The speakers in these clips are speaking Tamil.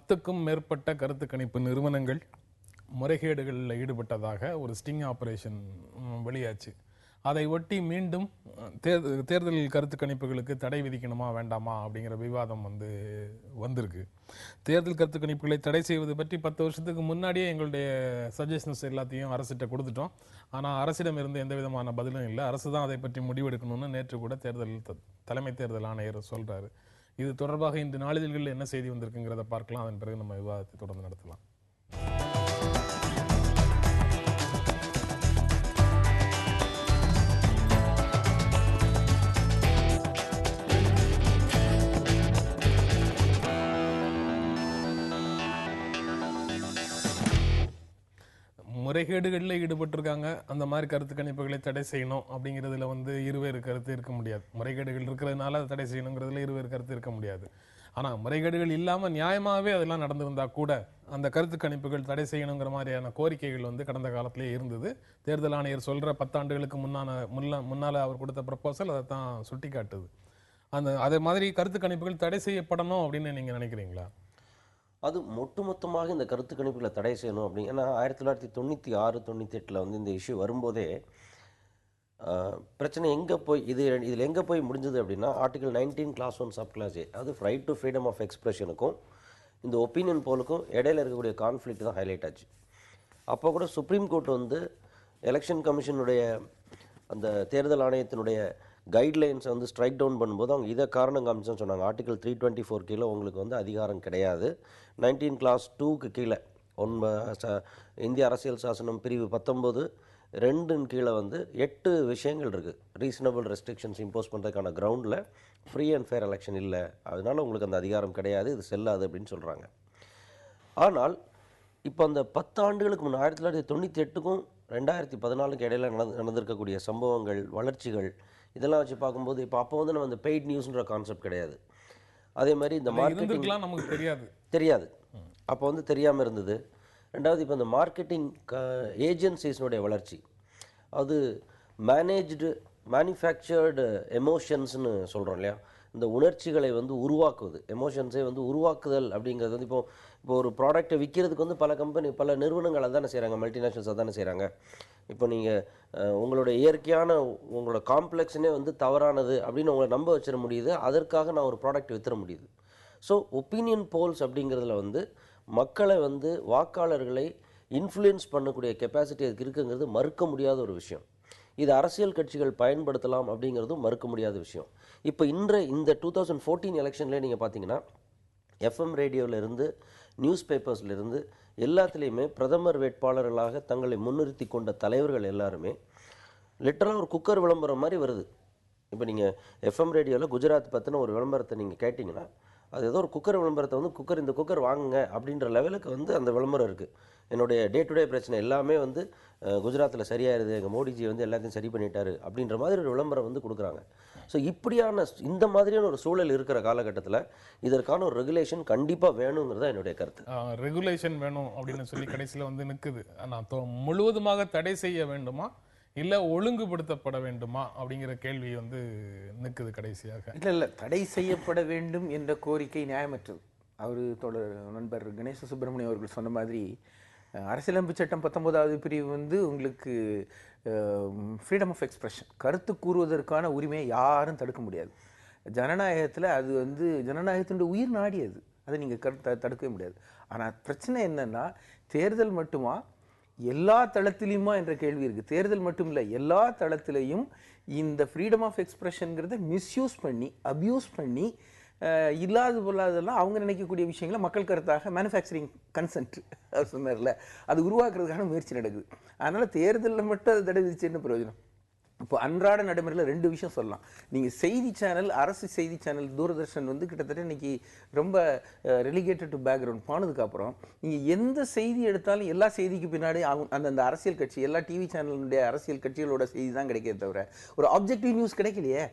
10க்கும் மேற்பட்ட கருத்து கணிப்பு நிறுவனங்கள் முறைகேடுகளில் ஈடுபட்டதாக ஒரு ஸ்டிங் ஆபரேஷன் வெளியாச்சு. அதை ஒட்டி மீண்டும் தேர்தல் கருத்து கணிப்புகளுக்கு தடை விதிக்கணுமா வேண்டாமா அப்படிங்கிற விவாதம் வந்திருக்கு. தேர்தல் கருத்து கணிப்புகளை தடை செய்வது பற்றி 10 வருஷத்துக்கு முன்னாடியே எங்களுடைய சஜஷன்ஸ் எல்லாத்தையும் அரசிட்ட கொடுத்துட்டோம். ஆனால் அரசிடம் இருந்து எந்த விதமான பதிலும் இல்லை. அரசு தான் அதை பற்றி முடிவெடுக்கணும்னு நேற்று கூட தலைமை தேர்தல் ஆணையர் சொல்றாரு. இது தொடர்பாக இன்று நாளிதழ்களில் என்ன செய்தி வந்திருக்குங்கிறத பார்க்கலாம். அதன் பிறகு நம்ம விவாதத்தை தொடர்ந்து நடத்தலாம். முறைகேடுகளில் ஈடுபட்டிருக்காங்க, அந்த மாதிரி கருத்து கணிப்புகளை தடை செய்யணும் அப்படிங்கிறதுல இருவேறு கருத்து இருக்க முடியாது. முறைகேடுகள் இருக்கிறதுனால அதை தடை செய்யணுங்கிறதுல இருவேறு கருத்து இருக்க முடியாது. ஆனால் முறைகேடுகள் இல்லாமல் நியாயமாகவே அதெல்லாம் நடந்திருந்தா கூட அந்த கருத்து கணிப்புகள் தடை செய்யணுங்கிற மாதிரியான கோரிக்கைகள் கடந்த காலத்திலே இருந்தது. தேர்தல் ஆணையர் சொல்கிற 10 ஆண்டுகளுக்கு முன்னால் அவர் கொடுத்த ப்ரப்போசல் அதை தான் சுட்டி காட்டுது. அதே மாதிரி கருத்து கணிப்புகள் தடை செய்யப்படணும் அப்படின்னு நீங்கள் நினைக்கிறீங்களா? அது ஒட்டுமொத்தமாக இந்த கருத்து கணிப்புகளை தடை செய்யணும் அப்படின்னு. ஏன்னா 1996-98 இந்த இஷ்யூ வரும்போதே பிரச்சனை எங்கே போய் இதில் எங்கே போய் முடிஞ்சது அப்படின்னா, ஆர்டிகல் 19 கிளாஸ் 1 சப் கிளாஸ் ஏ, அது ரைட் டு ஃப்ரீடம் ஆஃப் எக்ஸ்பிரஷனுக்கும் இந்த ஒப்பீனியன் போலுக்கும் இடையில இருக்கக்கூடிய கான்ஃப்ளிக்ட் தான் ஹைலைட் ஆச்சு. அப்போ கூட சுப்ரீம் கோர்ட் எலெக்ஷன் கமிஷனுடைய அந்த தேர்தல் ஆணையத்தினுடைய கைட்லைன்ஸை ஸ்ட்ரைக் டவுன் பண்ணும்போது அவங்க இதை காரணம் காமிச்சுன்னு சொன்னாங்க. ஆர்டிகல் 324 கீழே உங்களுக்கு அதிகாரம் கிடையாது. 19 கிளாஸ் 2க்கு கீழே இந்திய அரசியல் சாசனம் பிரிவு 19(2) கீழே 8 விஷயங்கள் இருக்குது. ரீசனபிள் ரெஸ்ட்ரிக்ஷன்ஸ் இம்போஸ் பண்ணுறதுக்கான கிரவுண்டில் ஃப்ரீ அண்ட் ஃபேர் எலெக்ஷன் இல்லை, அதனால் உங்களுக்கு அந்த அதிகாரம் கிடையாது, இது செல்லாது அப்படின்னு சொல்கிறாங்க. ஆனால் இப்போ அந்த 10 ஆண்டுகளுக்கு முன்னே 1998க்கும் 2014க்கு இடையில நடந்திருக்கக்கூடிய சம்பவங்கள், வளர்ச்சிகள் இதெல்லாம் வச்சு பார்க்கும்போது இப்போ அப்போ நம்ம இந்த பெய்ட் நியூஸ்ன்ற கான்செப்ட் கிடையாது. அதே மாதிரி இந்த மார்க்கெட்டிங்லாம் நமக்கு தெரியாது. அப்போ தெரியாமல் இருந்தது. ரெண்டாவது இப்போ இந்த மார்க்கெட்டிங் ஏஜென்சிஸ்னுடைய வளர்ச்சி, அது மேனுஃபேக்சர்டு எமோஷன்ஸ்னு சொல்கிறோம் இல்லையா, இந்த உணர்ச்சிகளை உருவாக்குவது, எமோஷன்ஸை உருவாக்குதல் அப்படிங்கிறது இப்போ ஒரு ப்ராடக்டை விற்கிறதுக்கு பல நிறுவனங்கள் அதானே செய்கிறாங்க, மல்டிநேஷனல்ஸ் அதானே செய்கிறாங்க. இப்போ நீங்கள் உங்களோட இயற்கையான உங்களோட காம்ப்ளெக்ஸ்னே தவறானது அப்படின்னு உங்களை நம்ப வச்சிட முடியுது. அதற்காக நான் ஒரு ப்ராடக்ட் வித்துற முடியுது. ஸோ ஒப்பீனியன் போல்ஸ் அப்படிங்கிறதுல மக்களை வாக்காளர்களை இன்ஃப்ளூயன்ஸ் பண்ணக்கூடிய கெப்பாசிட்டி அதுக்கு இருக்குங்கிறது மறுக்க முடியாத ஒரு விஷயம். இது அரசியல் கட்சிகள் பயன்படுத்தலாம் அப்படிங்கிறதும் மறுக்க முடியாத விஷயம். இப்போ இந்த 2014 எலெக்ஷன்லேயே நீங்கள் பார்த்தீங்கன்னா FM ரேடியோவிலிருந்து நியூஸ் பேப்பர்ஸ்லேருந்து எல்லாத்துலேயுமே பிரதமர் வேட்பாளர்களாக தங்களை முன்னிறுத்தி கொண்ட தலைவர்கள் எல்லாருமே லிட்டராக ஒரு குக்கர் விளம்பரம் மாதிரி வருது. இப்போ நீங்கள் FM ரேடியோவில் குஜராத் பற்றின ஒரு விளம்பரத்தை நீங்கள் கேட்டிங்கன்னா அது ஏதோ ஒரு குக்கர் விளம்பரத்தை இந்த குக்கர் வாங்குங்க அப்படின்ற லெவலுக்கு அந்த விளம்பரம் இருக்குது. என்னுடைய டே டு டே பிரச்சனை எல்லாமே குஜராத்தில் சரியாயிருது, எங்கள் மோடிஜி எல்லாத்தையும் சரி பண்ணிட்டாரு அப்படின்ற மாதிரி ஒரு விளம்பரம் கொடுக்குறாங்க. ஸோ இப்படியான இந்த மாதிரியான ஒரு சூழல் இருக்கிற காலகட்டத்தில் இதற்கான ஒரு ரெகுலேஷன் கண்டிப்பாக வேணுங்கிறதா என்னுடைய கருத்து. ரெகுலேஷன் வேணும் அப்படின்னு சொல்லி கடைசியில் நிற்குது. ஆனால் முழுவதுமாக தடை செய்ய வேண்டுமா இல்லை ஒழுங்குபடுத்தப்பட வேண்டுமா அப்படிங்கிற கேள்வி நிற்குது கடைசியாக. இல்லை, தடை செய்யப்பட வேண்டும் என்ற கோரிக்கை நியாயமற்றது. நண்பர் கணேச சுப்பிரமணியம் அவர்கள் சொன்ன மாதிரி அரசியலமைப்பு சட்டம் 19வது பிரிவு உங்களுக்கு ஃப்ரீடம் ஆஃப் எக்ஸ்பிரஷன், கருத்து கூறுவதற்கான உரிமையை யாரும் தடுக்க முடியாது. ஜனநாயகத்தில் அது ஜனநாயகத்தினுடைய உயிர் நாடி, அதை நீங்கள் தடுக்கவே முடியாது. ஆனால் பிரச்சனை என்னன்னா, தேர்தல் மட்டுமா எல்லா தளத்திலையுமா என்ற கேள்வி இருக்குது. தேர்தல் மட்டும் இல்லை, எல்லா தளத்திலையும் இந்த ஃப்ரீடம் ஆஃப் எக்ஸ்பிரஷனுங்கிறத மிஸ்யூஸ் பண்ணி அப்யூஸ் பண்ணி இல்லாத பொல்லாதெல்லாம் அவங்க நினைக்கக்கூடிய விஷயங்களை மக்கள் கருத்தாக மேனுஃபேக்சரிங் கன்சென்ட் அவர் சொன்னார்ல, அது உருவாக்குறதுக்கான முயற்சி நடக்குது. அதனால் தேர்தலில் மட்டும் அது தடை விதிச்சு என்ன பிரயோஜனம்? இப்போ அன்றாட நடைமுறையில் 2 விஷயம் சொல்லலாம். நீங்கள் செய்தி சேனல், அரசு செய்தி சேனல் தூரதர்ஷன் கிட்டத்தட்ட இன்னைக்கு ரொம்ப ரெலிகேட்டட் டு பேக்ரவுண்ட் போனதுக்கப்புறம் நீங்கள் எந்த செய்தி எடுத்தாலும் எல்லா செய்திக்கு பின்னாடி அந்த அரசியல் கட்சி, எல்லா டிவி சேனலுடைய அரசியல் கட்சிகளோட செய்தி தான் கிடைக்கிறத தவிர ஒரு ஆப்ஜெக்டிவ் நியூஸ் கிடைக்கலையே.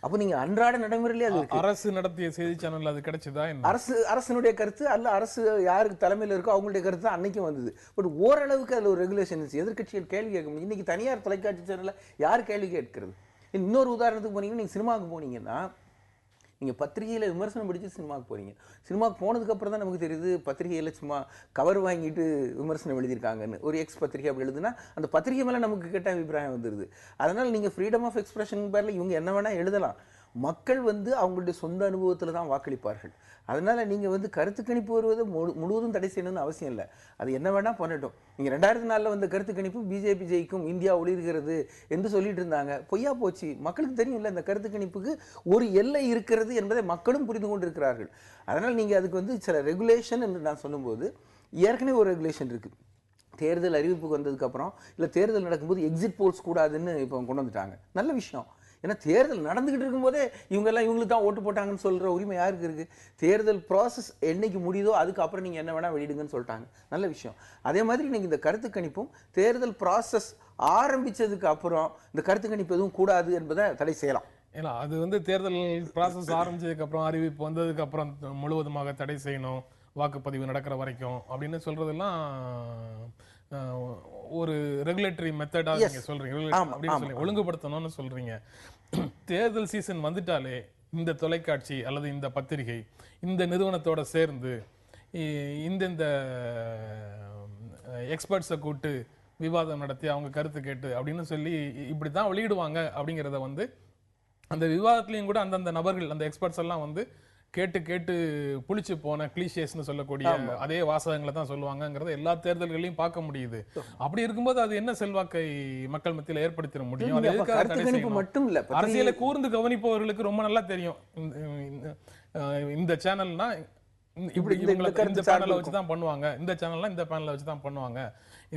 அப்போ நீங்க அன்றாட நடைமுறையிலே அது அரசு நடத்திய செய்தி சேனல் அது கிடைச்சதா? அரசனுடைய கருத்து அல்ல, அரசு யாருக்கு தலைமையில் இருக்கோ அவங்களுடைய கருத்து தான் அன்னைக்கும் வந்தது. பட் ஓரளவுக்கு அதில் ஒரு ரெகுலேஷன்ஸ், எதிர்கட்சிகள் கேள்வி கேட்க முடியும். இன்னைக்கு தனியார் தொலைக்காட்சி சேனலில் யார் கேள்வி கேட்கிறது? இன்னொரு உதாரணத்துக்கு போனீங்கன்னா, நீங்கள் சினிமாவுக்கு போனீங்கன்னா நீங்கள் பத்திரிகையில் விமர்சனம் படித்து சினிமாவுக்கு போகிறீங்க. சினிமாவுக்கு போனதுக்கப்புறம் தான் நமக்கு தெரியுது பத்திரிகையில் சும்மா கவர் வாங்கிட்டு விமர்சனம் எழுதியிருக்காங்கன்னு. ஒரு எக்ஸ் பத்திரிகை அப்படி எழுதுனா அந்த பத்திரிகை மேலே நமக்கு கெட்ட அபிப்பிராயம் வந்துடுது. அதனால் நீங்கள் ஃப்ரீடம் ஆஃப் எக்ஸ்பிரஷன் பேரில் இவங்க என்ன வேணால் எழுதலாம். மக்கள் அவங்களுடைய சொந்த அனுபவத்தில் தான் வாக்களிப்பார்கள். அதனால் நீங்கள் கருத்து கணிப்பு வருவதை முழுவதும் தடை செய்யணும்னு அவசியம் இல்லை. அது என்ன வேணால் பண்ணட்டும். நீங்கள் 2004 வந்த கருத்து கணிப்பு பிஜேபி ஜெயிக்கும், இந்தியா ஒளிர்கிறது என்று சொல்லிட்டு இருந்தாங்க. பொய்யா போச்சு. மக்களுக்கு தெரியும் இல்லை, இந்த கருத்து கணிப்புக்கு ஒரு எல்லை இருக்கிறது என்பதை மக்களும் புரிந்து கொண்டு இருக்கிறார்கள். அதனால் நீங்கள் அதுக்கு சில ரெகுலேஷன் என்று நான் சொல்லும்போது ஏற்கனவே ஒரு ரெகுலேஷன் இருக்குது. தேர்தல் அறிவிப்புக்கு வந்ததுக்கப்புறம் இல்லை தேர்தல் நடக்கும்போது எக்ஸிட் போல்ஸ் கூடாதுன்னு இப்போ கொண்டு வந்துட்டாங்க. நல்ல விஷயம். ஏன்னா தேர்தல் நடந்துக்கிட்டு இருக்கும்போதே இவங்களுக்கு தான் ஓட்டு போட்டாங்கன்னு சொல்கிற உரிமை யாருக்கு இருக்குது? தேர்தல் ப்ராசஸ் என்னைக்கு முடியுதோ அதுக்கப்புறம் நீங்கள் என்ன வேணால் வெளியிடுங்கன்னு சொல்லிட்டாங்க. நல்ல விஷயம். அதே மாதிரி நீங்கள் இந்த கருத்து கணிப்பும் தேர்தல் ப்ராசஸ் ஆரம்பித்ததுக்கு அப்புறம் இந்த கருத்து கணிப்பு எதுவும் கூடாது என்பதை தடை செய்யலாம். ஏன்னா அது தேர்தல் ப்ராசஸ் ஆரம்பிச்சதுக்கப்புறம் அறிவிப்பு வந்ததுக்கப்புறம் முழுவதுமாக தடை செய்யணும், வாக்குப்பதிவு நடக்கிற வரைக்கும் அப்படின்னு சொல்றதெல்லாம் ஒரு ரெகுலேட்டரி மெத்தடா நீங்க சொல்றீங்க, அப்படின்னு சொல்லி ஒழுங்குபடுத்தணும்னு சொல்றீங்க. தேர்தல் சீசன் வந்துட்டாலே இந்த தொலைக்காட்சி அல்லது இந்த பத்திரிகை இந்த நிறுவனத்தோட சேர்ந்து இந்த எக்ஸ்பர்ட்ஸை கூட்டு விவாதம் நடத்தி அவங்க கருத்து கேட்டு அப்படின்னு சொல்லி இப்படித்தான் வெளியிடுவாங்க அப்படிங்கிறத அந்த விவாதத்திலையும் கூட அந்தந்த நபர்கள் அந்த எக்ஸ்பர்ட்ஸ் எல்லாம் கேட்டு கேட்டு புளிச்சு போன கிளீஷேஸ்னு சொல்லக்கூடிய அதே வாசகங்களை தான் சொல்லுவாங்கங்கிறத எல்லா தேர்தல்களையும் பார்க்க முடியுது. அப்படி இருக்கும்போது அது என்ன செல்வாக்கை மக்கள் மத்தியில் ஏற்படுத்திட முடியும்? மட்டும் இல்ல, அரசியலை கூர்ந்து கவனிப்பவர்களுக்கு ரொம்ப நல்லா தெரியும் இந்த சேனல்னா இந்த பேனலை வச்சுதான் பண்ணுவாங்க, இந்த சேனல்னா இந்த பேனலை வச்சுதான் பண்ணுவாங்க,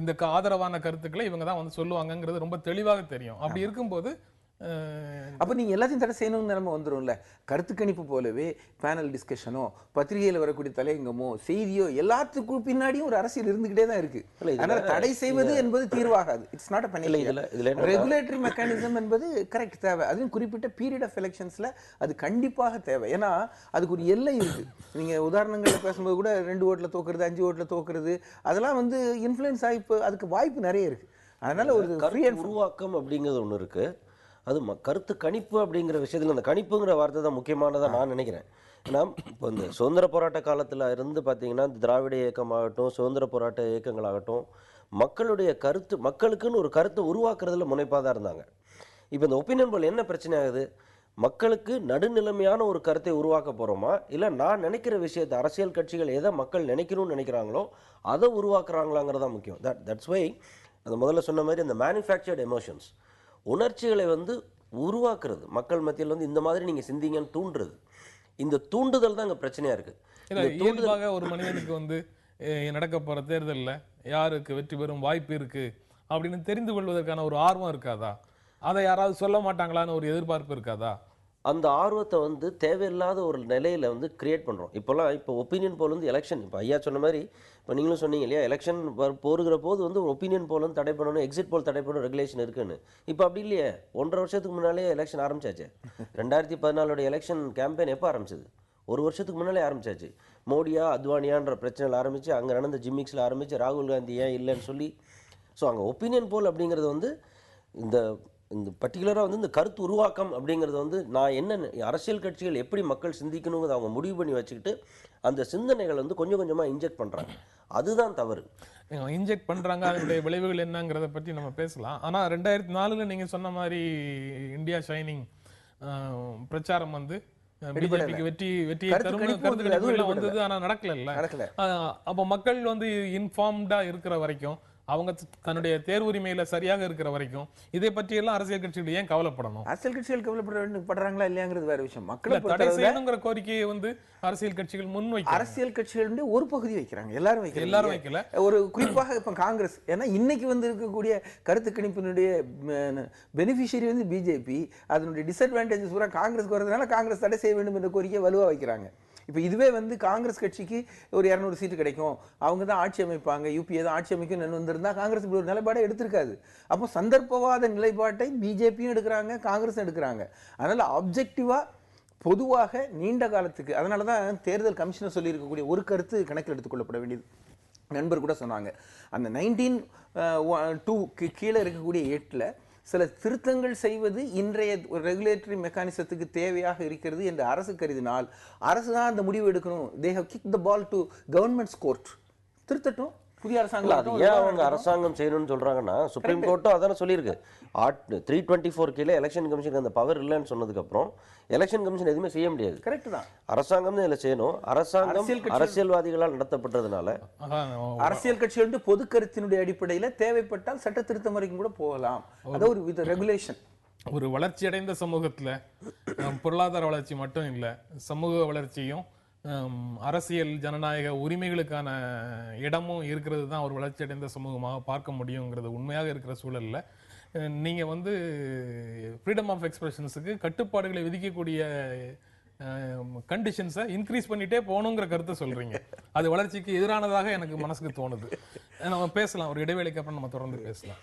இந்த ஆதரவான கருத்துக்களை இவங்க தான் சொல்லுவாங்கிறது ரொம்ப தெளிவாக தெரியும். அப்படி இருக்கும்போது அப்போ நீங்கள் எல்லாத்தையும் தடை செய்யணும்னு நிலைமை வந்துடும்ல. கருத்து கணிப்பு போலவே பேனல் டிஸ்கஷனோ ரெகுலேட்டரி வரக்கூடிய தலையங்கமோ செய்தியோ எல்லாத்துக்கும் பின்னாடியும் ஒரு அரசியல் இருந்துகிட்டே தான் இருக்கு. அதனால தடை செய்வது என்பது தீர்வாகாது. It's not a benefit. Regulatory mechanism என்பது கரெக்ட் தேவை. அதுவும் குறிப்பிட்ட பீரியட் ஆஃப் எலெக்ஷன்ஸ்ல அது கண்டிப்பாக தேவை. ஏன்னா அதுக்கு ஒரு எல்லை இருக்கு. நீங்க உதாரணங்கள்ல பேசும்போது கூட 2 ஓட்டுல தோக்குறது, 5 ஓட்டுல தோக்குறது அதெல்லாம் இன்ஃப்ளூயன்ஸ் ஆகி அதுக்கு வாய்ப்பு நிறைய இருக்கு. அதனால ஒரு உருவாக்கம் அப்படிங்கிறது ஒன்று இருக்கு. அது கருத்து கணிப்பு அப்படிங்கிற விஷயத்தில் அந்த கணிப்புங்கிற வார்த்தை தான் முக்கியமானதாக நான் நினைக்கிறேன். ஏன்னா இப்போ இந்த சுதந்திர போராட்ட காலத்தில் இருந்து பார்த்தீங்கன்னா திராவிட இயக்கமாகட்டும் சுதந்திர போராட்ட இயக்கங்களாகட்டும் மக்களுக்குன்னு ஒரு கருத்தை உருவாக்குறதுல முனைப்பாக தான் இருந்தாங்க. இப்போ இந்த ஒப்பீனியன் போல் என்ன பிரச்சனை ஆகுது? மக்களுக்கு நடுநிலைமையான ஒரு கருத்தை உருவாக்க போகிறோமா, இல்லை நான் நினைக்கிற விஷயத்தை அரசியல் கட்சிகள் எதை மக்கள் நினைக்கணும்னு நினைக்கிறாங்களோ அதை உருவாக்குறாங்களாங்கிறது தான் முக்கியம். தட்ஸ் வை அந்த முதல்ல சொன்ன மாதிரி அந்த மேனுஃபேக்சர்டு எமோஷன்ஸ் உணர்ச்சிகளை உருவாக்குறது, மக்கள் மத்தியில் இந்த மாதிரி நீங்க சிந்திங்கன்னு தூண்டுறது, இந்த தூண்டுதல் தான் இங்க பிரச்சனையா இருக்கு. இயல்பாக ஒரு மனிதனுக்கு நடக்க போற தேர்தலில் யாருக்கு வெற்றி பெறும் வாய்ப்பு இருக்கு அப்படின்னு தெரிந்து கொள்வதற்கான ஒரு ஆர்வம் இருக்காதா? அதை யாராவது சொல்ல மாட்டாங்களான்னு ஒரு எதிர்பார்ப்பு இருக்காதா? அந்த ஆர்வத்தை தேவையில்லாத ஒரு நிலையில கிரியேட் பண்றோம். இப்போ ஒப்பீனியன் போல் எலெக்ஷன், இப்போ ஐயா சொன்ன மாதிரி இப்போ நீங்களும் சொன்னீங்க இல்லையா, எலெக்ஷன் போருகிற போது ஒரு ஒப்பீனியன் போல் தடை பண்ணணும், எக்ஸிட் போல் தடை பண்ணணும், ரெகுலேஷன் இருக்குன்னு. இப்போ அப்படி இல்லையே. 1.5 வருஷத்துக்கு முன்னாலே எலெக்ஷன் ஆரம்பிச்சாச்சு. 2014 எலெக்ஷன் கேம்பெயின் எப்போ ஆரம்பிச்சது? 1 வருஷத்துக்கு முன்னாலே ஆரம்பிச்சாச்சு. மோடியா அத்வானியான்ற பிரச்சனையில் ஆரம்பிச்சு, அங்கே நடந்த ஜிம்மிக்ஸில் ஆரம்பிச்சு, ராகுல் காந்தி ஏன் இல்லைன்னு சொல்லி. ஸோ அங்கே ஒப்பீனியன் போல் அப்படிங்கிறது இந்த பர்டிகுலராக இந்த கருத்து உருவாக்கம் அப்படிங்கிறது நான் என்ன அரசியல் கட்சிகள் எப்படி மக்கள் சிந்திக்கணுங்கிறத அவங்க முடிவு பண்ணி வச்சுக்கிட்டு அந்த சிந்தனைகள் கொஞ்சம் கொஞ்சமாக இன்ஜெக்ட் பண்ணுறாங்க. அதுதான் தவறு. இன்ஜெக்ட் பண்ணுறாங்க. அதனுடைய விளைவுகள் என்னங்கிறத பற்றி நம்ம பேசலாம். ஆனால் 2004 நீங்கள் சொன்ன மாதிரி இந்தியா ஷைனிங் பிரச்சாரம் பிஜேபிக்கு வெற்றியை தரும் கருத்துக்கள் வந்தது. ஆனால் நடக்கல. அப்போ மக்கள் இன்ஃபார்ம்டா இருக்கிற வரைக்கும், அவங்க தன்னுடைய தேர்வுரிமையில சரியாக இருக்கிற வரைக்கும் இதை பற்றி எல்லாம் அரசியல் கட்சிகள் ஏன் கவலைப்படணும்? அரசியல் கட்சிகள் கவலைப்படுறாங்களா இல்லையாங்கிறது வேற விஷயம். மக்களை தடை செய்யணுங்கிற கோரிக்கையை அரசியல் கட்சிகள் முன்வைக்க, அரசியல் கட்சிகளுடைய ஒரு பகுதி வைக்கிறாங்க, எல்லாரும் வைக்கல. ஒரு குறிப்பாக இப்ப காங்கிரஸ், ஏன்னா இன்னைக்கு இருக்கக்கூடிய கருத்து கணிப்பினுடைய பெனிஃபிஷியரி பிஜேபி, அதனுடைய டிஸ்அட்வான்டேஜஸ் பூரா காங்கிரஸ்க்கு வரதுனால காங்கிரஸ் தடை செய்ய வேண்டும் என்ற கோரிக்கையை வலுவா வைக்கிறாங்க. இப்போ இதுவே காங்கிரஸ் கட்சிக்கு ஒரு 200 சீட்டு கிடைக்கும், அவங்க தான் ஆட்சி அமைப்பாங்க, யூபிஏ தான் ஆட்சி அமைக்கும் வந்திருந்தா காங்கிரஸ் இப்படி ஒரு நிலைப்பாடை எடுத்திருக்காது. அப்போ சந்தர்ப்பவாத நிலைப்பாட்டை பிஜேபியும் எடுக்கிறாங்க, காங்கிரஸும் எடுக்கிறாங்க. அதனால ஆப்ஜெக்டிவா பொதுவாக நீண்ட காலத்துக்கு, அதனால தான் தேர்தல் கமிஷனர் சொல்லியிருக்கக்கூடிய ஒரு கருத்து கணக்கில் எடுத்துக்கொள்ளப்பட வேண்டியது. நண்பர் கூட சொன்னாங்க, அந்த 1902 கீழே இருக்கக்கூடிய 8ல் சில திருத்தங்கள் செய்வது இன்றைய ரெகுலேட்டரி மெக்கானிசத்துக்கு தேவையாக இருக்கிறது என்று அரசு கருதினால் அரசு தான் அந்த முடிவு எடுக்கணும். They have kick the ball to government's court. திருத்தட்டும் புதிய அரசாங்கம். அது ஏன் அவங்க அரசாங்கம் செய்யணும்னு சொல்றாங்கன்னா சுப்ரீம் கோர்ட்டும் அதான சொல்லியிருக்கு. 324 கீழே எலெக்ஷன் கமிஷனுக்கு அந்த பவர் இல்லைன்னு சொன்னதுக்கு அப்புறம் எலெக்ஷன் கமிஷன் எதுவுமே செய்ய முடியாது. கரெக்ட் தான். அரசாங்கம் தான் இதில் செய்யணும். அரசாங்கம் அரசியல்வாதிகளால் நடத்தப்பட்டதுனால அரசியல் கட்சிகள் பொது கருத்தினுடைய அடிப்படையில் தேவைப்பட்டால் சட்ட திருத்தம் வரைக்கும் கூட போகலாம். அது ஒரு வித ரெகுலேஷன். ஒரு வளர்ச்சி அடைந்த சமூகத்துல பொருளாதார வளர்ச்சி மட்டும் இல்லை, சமூக வளர்ச்சியும் அரசியல் ஜனநாயக உரிமைகளுக்கான இடமும் இருக்கிறது தான் ஒரு வளர்ச்சி அடைந்த சமூகமாக பார்க்க முடியுங்கிறது உண்மையாக இருக்கிற சூழல்ல நீங்க வந்து ஃப்ரீடம் ஆஃப் எக்ஸ்பிரஷன்ஸுக்கு கட்டுப்பாடுகளை விதிக்கக்கூடிய கண்டிஷன்ஸை இன்க்ரீஸ் பண்ணிட்டே போகணுங்கிற கருத்தை சொல்றீங்க. அது வளர்ச்சிக்கு எதிரானதாக எனக்கு மனசுக்கு தோணுது. நம்ம பேசலாம், ஒரு இடைவேளைக்கு அப்புறம் நம்ம தொடர்ந்து பேசலாம்.